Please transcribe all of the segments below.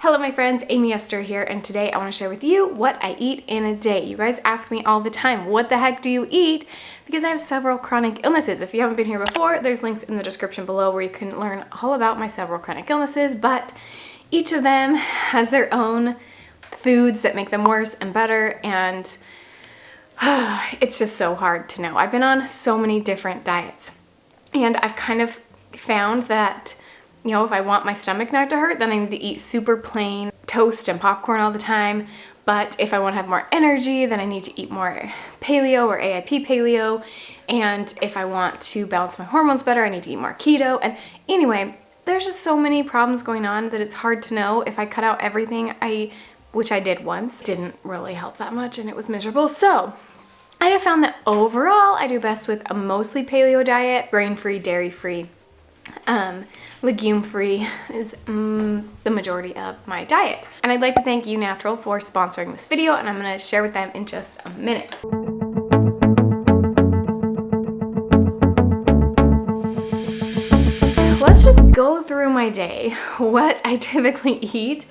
Hello my friends, Amy Esther here, and today I want to share with you what I eat in a day. You guys ask me all the time, what the heck do you eat? Because I have several chronic illnesses. If you haven't been here before, there's links in the description below where you can learn all about my several chronic illnesses, but each of them has their own foods that make them worse and better, and it's just so hard to know. I've been on so many different diets, and I've kind of found that, you know, if I want my stomach not to hurt, then I need to eat super plain toast and popcorn all the time. But if I want to have more energy, then I need to eat more paleo or AIP paleo. And if I want to balance my hormones better, I need to eat more keto. And anyway, there's just so many problems going on that it's hard to know. If I cut out everything, which I did once, didn't really help that much and it was miserable. So I have found that overall I do best with a mostly paleo diet, grain-free, dairy-free, legume-free is the majority of my diet. And I'd like to thank You Natural for sponsoring this video, and I'm going to share with them in just a minute. Let's just go through my day, what I typically eat,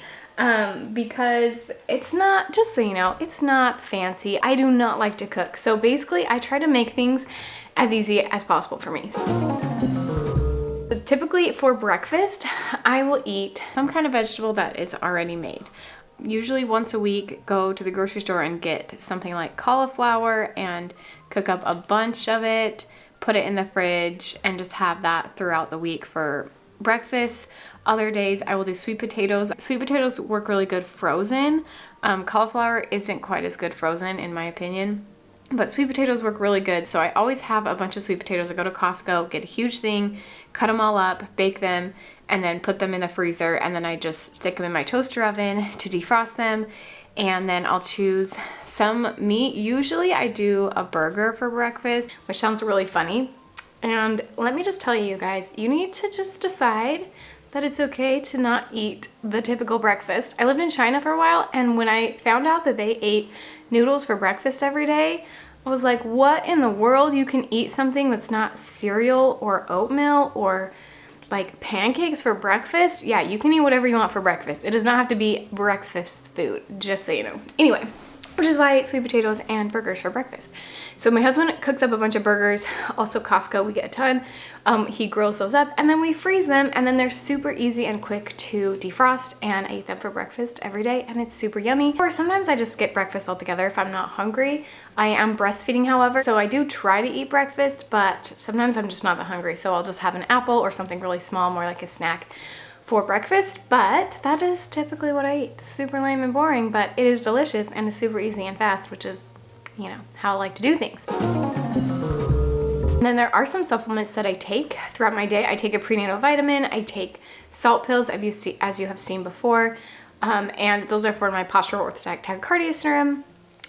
because it's not, just so you know, it's not fancy. I do not like to cook. So basically I try to make things as easy as possible for me. Typically for breakfast, I will eat some kind of vegetable that is already made. Usually once a week, go to the grocery store and get something like cauliflower and cook up a bunch of it, put it in the fridge, and just have that throughout the week for breakfast. Other days I will do sweet potatoes. Sweet potatoes work really good frozen. Cauliflower isn't quite as good frozen in my opinion. But sweet potatoes work really good, so I always have a bunch of sweet potatoes. I go to Costco, get a huge thing, cut them all up, bake them, and then put them in the freezer, and then I just stick them in my toaster oven to defrost them, and then I'll choose some meat. Usually I do a burger for breakfast, which sounds really funny. And let me just tell you guys, you need to just decide that it's okay to not eat the typical breakfast. I lived in China for a while, and when I found out that they ate noodles for breakfast every day, I was like, what in the world? You can eat something that's not cereal or oatmeal or like pancakes for breakfast? Yeah, you can eat whatever you want for breakfast. It does not have to be breakfast food, just so you know. Anyway, which is why I eat sweet potatoes and burgers for breakfast. So my husband cooks up a bunch of burgers, also Costco, we get a ton. He grills those up and then we freeze them, and then they're super easy and quick to defrost, and I eat them for breakfast every day and it's super yummy. Or sometimes I just skip breakfast altogether if I'm not hungry. I am breastfeeding, however, so I do try to eat breakfast, but sometimes I'm just not that hungry, so I'll just have an apple or something really small, more like a snack for breakfast. But that is typically what I eat. Super lame and boring, but it is delicious and it's super easy and fast, which is, you know, how I like to do things. And then there are some supplements that I take throughout my day. I take a prenatal vitamin, I take salt pills, as you have seen before, and those are for my postural orthostatic tachycardia syndrome,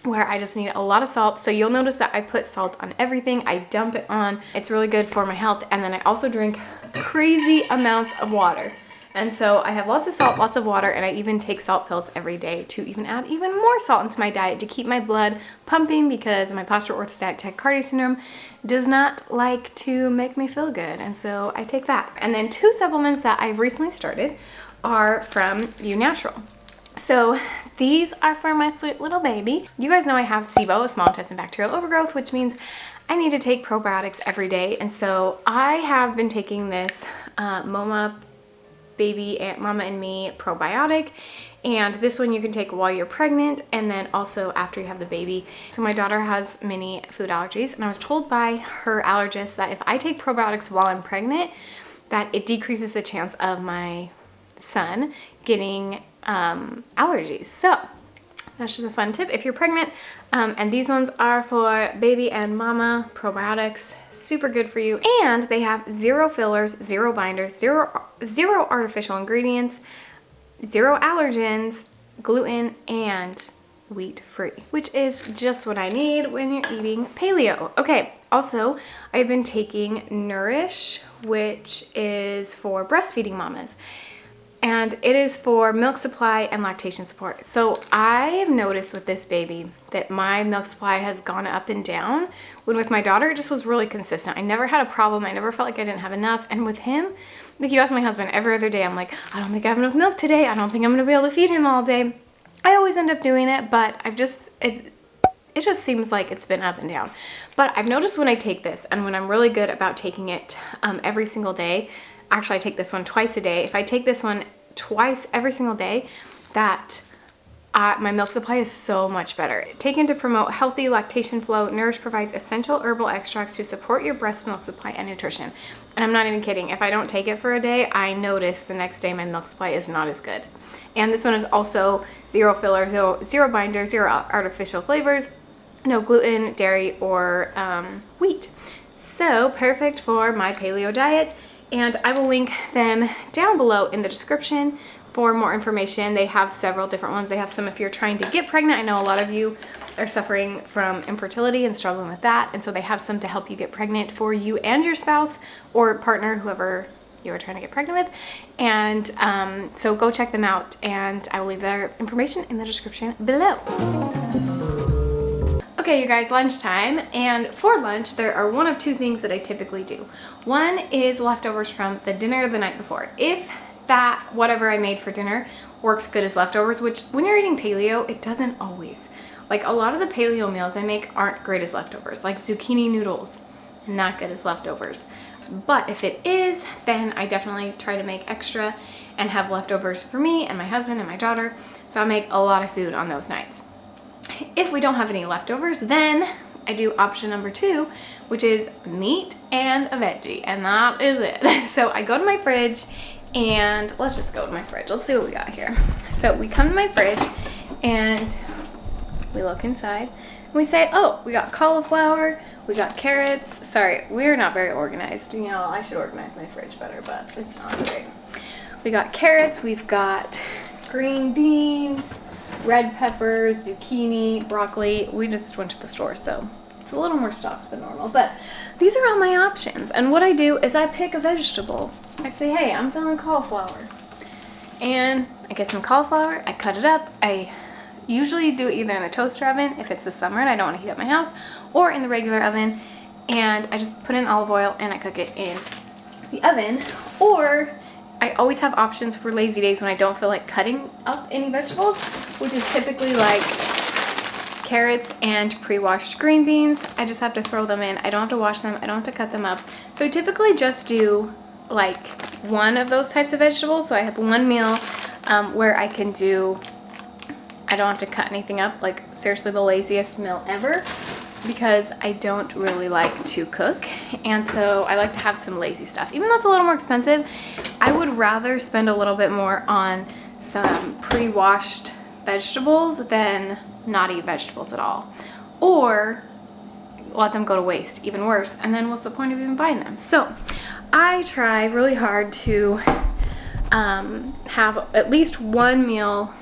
where I just need a lot of salt. So you'll notice that I put salt on everything. I dump it on. It's really good for my health. And then I also drink crazy amounts of water. And so I have lots of salt, lots of water, and I even take salt pills every day to even add even more salt into my diet to keep my blood pumping, because my postural orthostatic tachycardia syndrome does not like to make me feel good. And so I take that. And then two supplements that I've recently started are from You Natural. So these are for my sweet little baby. You guys know I have SIBO, a small intestine bacterial overgrowth, which means I need to take probiotics every day. And so I have been taking this Mama and Me probiotic, and this one you can take while you're pregnant and then also after you have the baby. So my daughter has many food allergies, and I was told by her allergist that if I take probiotics while I'm pregnant, that it decreases the chance of my son getting allergies. So that's just a fun tip if you're pregnant. And these ones are for baby and mama probiotics, super good for you. And they have 0 fillers, 0 binders, zero artificial ingredients, 0 allergens, gluten, and wheat free, which is just what I need when you're eating paleo. Okay, also I've been taking Nourish, which is for breastfeeding mamas. And it is for milk supply and lactation support. So I have noticed with this baby that my milk supply has gone up and down, when with my daughter it just was really consistent. I never had a problem. I never felt like I didn't have enough. And with him, Like, you ask my husband every other day, I'm like, I don't think I have enough milk today. I don't think I'm gonna be able to feed him all day. I always end up doing it, but it just seems like it's been up and down. But I've noticed when I take this, and when I'm really good about taking it every single day, actually I take this one twice a day. If I take this one twice every single day, that my milk supply is so much better. Taken to promote healthy lactation flow, Nourish provides essential herbal extracts to support your breast milk supply and nutrition. And I'm not even kidding. If I don't take it for a day, I notice the next day my milk supply is not as good. And this one is also zero filler, zero binder, zero artificial flavors, no gluten, dairy, or wheat. So perfect for my paleo diet. And I will link them down below in the description for more information. They have several different ones. They have some if you're trying to get pregnant. I know a lot of you are suffering from infertility and struggling with that. And so they have some to help you get pregnant for you and your spouse or partner, whoever you are trying to get pregnant with. And so go check them out, and I will leave their information in the description below. Okay, you guys, lunchtime, and for lunch there are one of two things that I typically do. One is leftovers from the dinner the night before. If that whatever I made for dinner works good as leftovers, which when you're eating paleo, it doesn't always. Like, a lot of the paleo meals I make aren't great as leftovers, like zucchini noodles, not good as leftovers. But if it is, then I definitely try to make extra and have leftovers for me and my husband and my daughter. So I make a lot of food on those nights. If we don't have any leftovers, then I do option number 2, which is meat and a veggie, and that is it. So I go to my fridge, and let's just go to my fridge. Let's see what we got here. So we come to my fridge and we look inside and we say, oh, we got cauliflower, we got carrots. Sorry, we're not very organized. You know, I should organize my fridge better, but it's not great. We got carrots, we've got green beans, red peppers, zucchini, broccoli. We just went to the store, so it's a little more stocked than normal, but these are all my options. And what I do is I pick a vegetable. I say, hey, I'm feeling cauliflower. And I get some cauliflower, I cut it up. I usually do it either in the toaster oven if it's the summer and I don't want to heat up my house, or in the regular oven, and I just put in olive oil and I cook it in the oven. Or I always have options for lazy days when I don't feel like cutting up any vegetables, which is typically like carrots and pre-washed green beans. I just have to throw them in. I don't have to wash them. I don't have to cut them up. So I typically just do like one of those types of vegetables. So I have one meal where I can do, I don't have to cut anything up. Like, seriously, the laziest meal ever, because I don't really like to cook, and so I like to have some lazy stuff. Even though it's a little more expensive, I would rather spend a little bit more on some pre-washed vegetables than not eat vegetables at all, or let them go to waste, even worse, and then what's the point of even buying them? So I try really hard to have at least one meal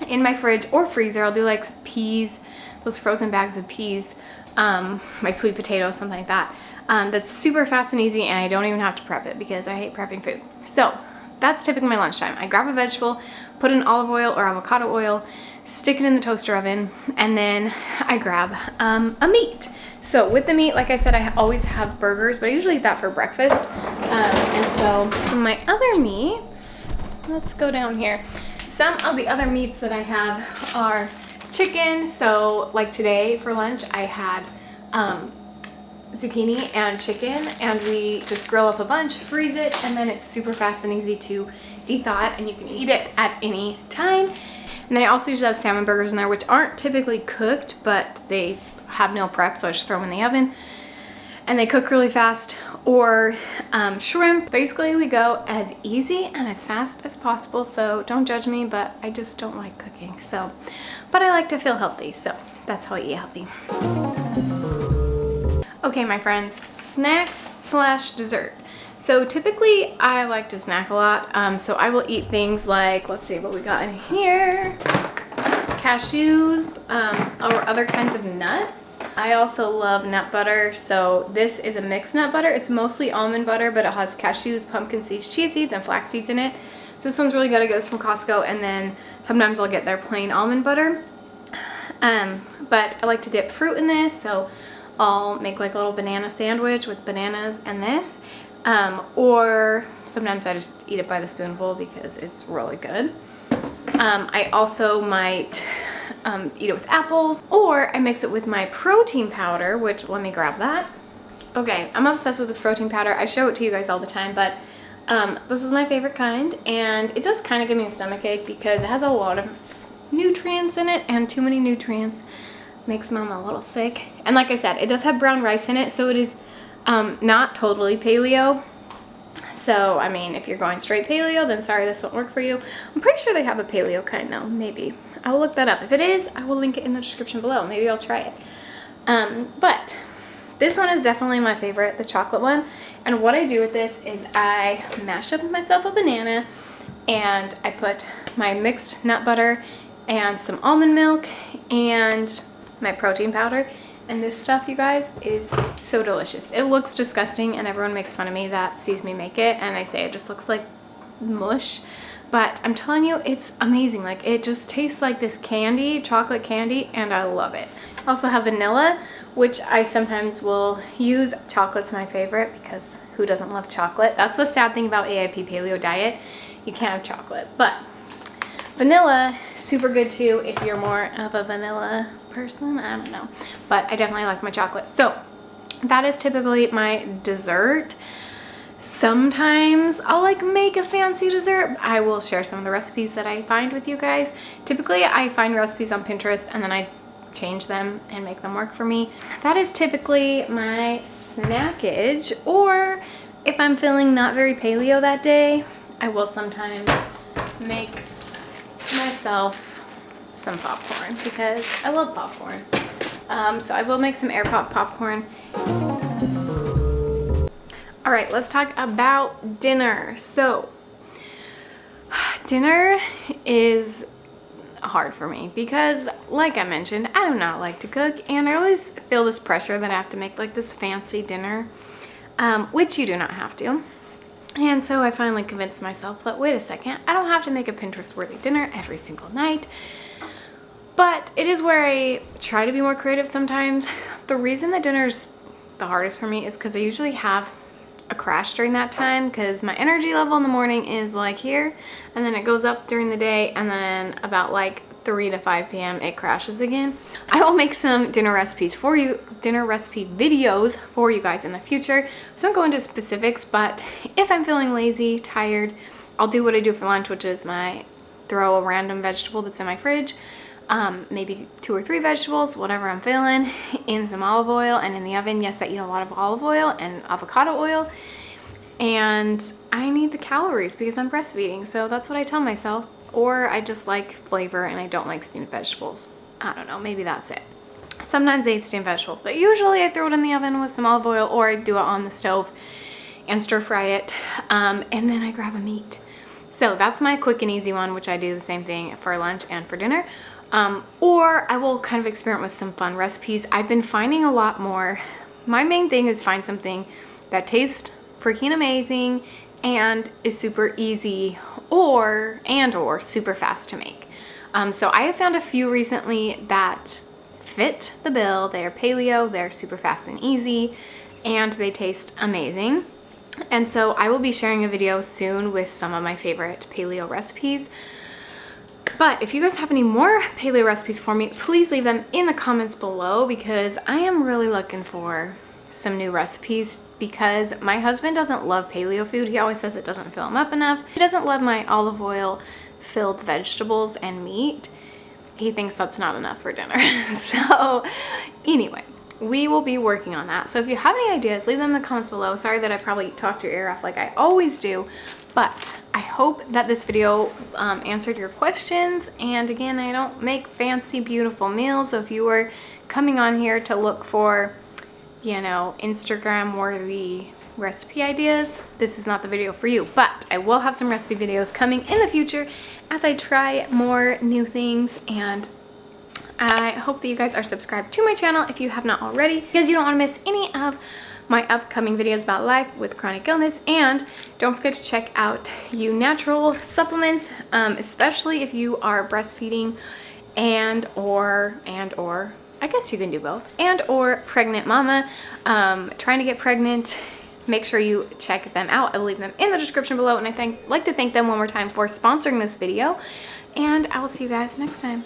in my fridge or freezer. I'll do like peas, those frozen bags of peas, my sweet potatoes, something like that. That's super fast and easy, and I don't even have to prep it because I hate prepping food. So that's typically my lunchtime. I grab a vegetable, put in olive oil or avocado oil, stick it in the toaster oven, and then I grab a meat. So with the meat, like I said, I always have burgers, but I usually eat that for breakfast. And so some of my other meats, let's go down here. Some of the other meats that I have are chicken. So like today for lunch, I had zucchini and chicken, and we just grill up a bunch, freeze it, and then it's super fast and easy to de-thaw, and you can eat it at any time. And then I also usually have salmon burgers in there, which aren't typically cooked, but they have no prep, so I just throw them in the oven and they cook really fast. Or shrimp. Basically, we go as easy and as fast as possible, so don't judge me, but I just don't like cooking. So, but I like to feel healthy, so that's how I eat healthy. Okay, my friends, snacks / dessert. So typically I like to snack a lot, so I will eat things like, let's see what we got in here, cashews, or other kinds of nuts. I also love nut butter, so this is a mixed nut butter. It's mostly almond butter, but it has cashews, pumpkin seeds, chia seeds, and flax seeds in it. So this one's really good. I get this from Costco, and then sometimes I'll get their plain almond butter. But I like to dip fruit in this, so I'll make like a little banana sandwich with bananas and this. Or sometimes I just eat it by the spoonful because it's really good. I also might eat it with apples, or I mix it with my protein powder, which, let me grab that. Okay, I'm obsessed with this protein powder. I show it to you guys all the time, but this is my favorite kind, and it does kind of give me a stomachache because it has a lot of nutrients in it, and too many nutrients makes mom a little sick. And like I said, it does have brown rice in it, so it is not totally paleo. So, I mean, if you're going straight paleo, then sorry, this won't work for you. I'm pretty sure they have a paleo kind though, maybe. I will look that up. If it is, I will link it in the description below. Maybe I'll try it. But this one is definitely my favorite, the chocolate one. And what I do with this is I mash up myself a banana, and I put my mixed nut butter and some almond milk and my protein powder. And this stuff, you guys, is so delicious. It looks disgusting, and everyone makes fun of me that sees me make it, and they say it just looks like mush. But I'm telling you, it's amazing. Like, it just tastes like this candy, chocolate candy, and I love it. I also have vanilla, which I sometimes will use. Chocolate's my favorite because who doesn't love chocolate? That's the sad thing about AIP paleo diet. You can't have chocolate, but vanilla, super good too if you're more of a vanilla person. I don't know, but I definitely like my chocolate. So that is typically my dessert. Sometimes I'll like make a fancy dessert. I will share some of the recipes that I find with you guys. Typically I find recipes on Pinterest and then I change them and make them work for me. That is typically my snackage, or if I'm feeling not very paleo that day, I will sometimes make myself some popcorn because I love popcorn. So I will make some air pop popcorn. All right, let's talk about dinner. So dinner is hard for me because, like I mentioned, I do not like to cook, and I always feel this pressure that I have to make like this fancy dinner, which you do not have to. And so I finally convinced myself that, wait a second, I don't have to make a Pinterest-worthy dinner every single night. But it is where I try to be more creative sometimes. The reason that dinner's the hardest for me is because I usually have a crash during that time, because my energy level in the morning is like here, and then it goes up during the day, and then about like 3 to 5 p.m. it crashes again. I will make some dinner recipes for you, dinner recipe videos for you guys in the future. So I won't go into specifics, but if I'm feeling lazy, tired, I'll do what I do for lunch, which is throw a random vegetable that's in my fridge, maybe 2 or 3 vegetables, whatever I'm feeling, in some olive oil and in the oven. Yes, I eat a lot of olive oil and avocado oil, and I need the calories because I'm breastfeeding, so that's what I tell myself. Or I just like flavor and I don't like steamed vegetables. I don't know, maybe that's it. Sometimes I eat steamed vegetables, but usually I throw it in the oven with some olive oil, or I do it on the stove and stir fry it, and then I grab a meat. So that's my quick and easy one, which I do the same thing for lunch and for dinner. Or I will kind of experiment with some fun recipes. I've been finding a lot more. My main thing is find something that tastes freaking amazing and is super easy or super fast to make. So I have found a few recently that fit the bill. They are paleo, they're super fast and easy, and they taste amazing. And so I will be sharing a video soon with some of my favorite paleo recipes. But if you guys have any more paleo recipes for me, please leave them in the comments below, because I am really looking for some new recipes, because my husband doesn't love paleo food. He always says it doesn't fill him up enough. He doesn't love my olive oil filled vegetables and meat. He thinks that's not enough for dinner. So anyway, we will be working on that. So if you have any ideas, leave them in the comments below. Sorry that I probably talked your ear off like I always do, but I hope that this video answered your questions. And again, I don't make fancy, beautiful meals. So if you were coming on here to look for, you know, Instagram worthy recipe ideas, this is not the video for you. But I will have some recipe videos coming in the future as I try more new things, and I hope that you guys are subscribed to my channel if you have not already, because you don't want to miss any of my upcoming videos about life with chronic illness. And don't forget to check out You Natural supplements, especially if you are breastfeeding and or I guess you can do both, and or pregnant mama, trying to get pregnant, make sure you check them out. I will leave them in the description below, and like to thank them one more time for sponsoring this video, and I will see you guys next time.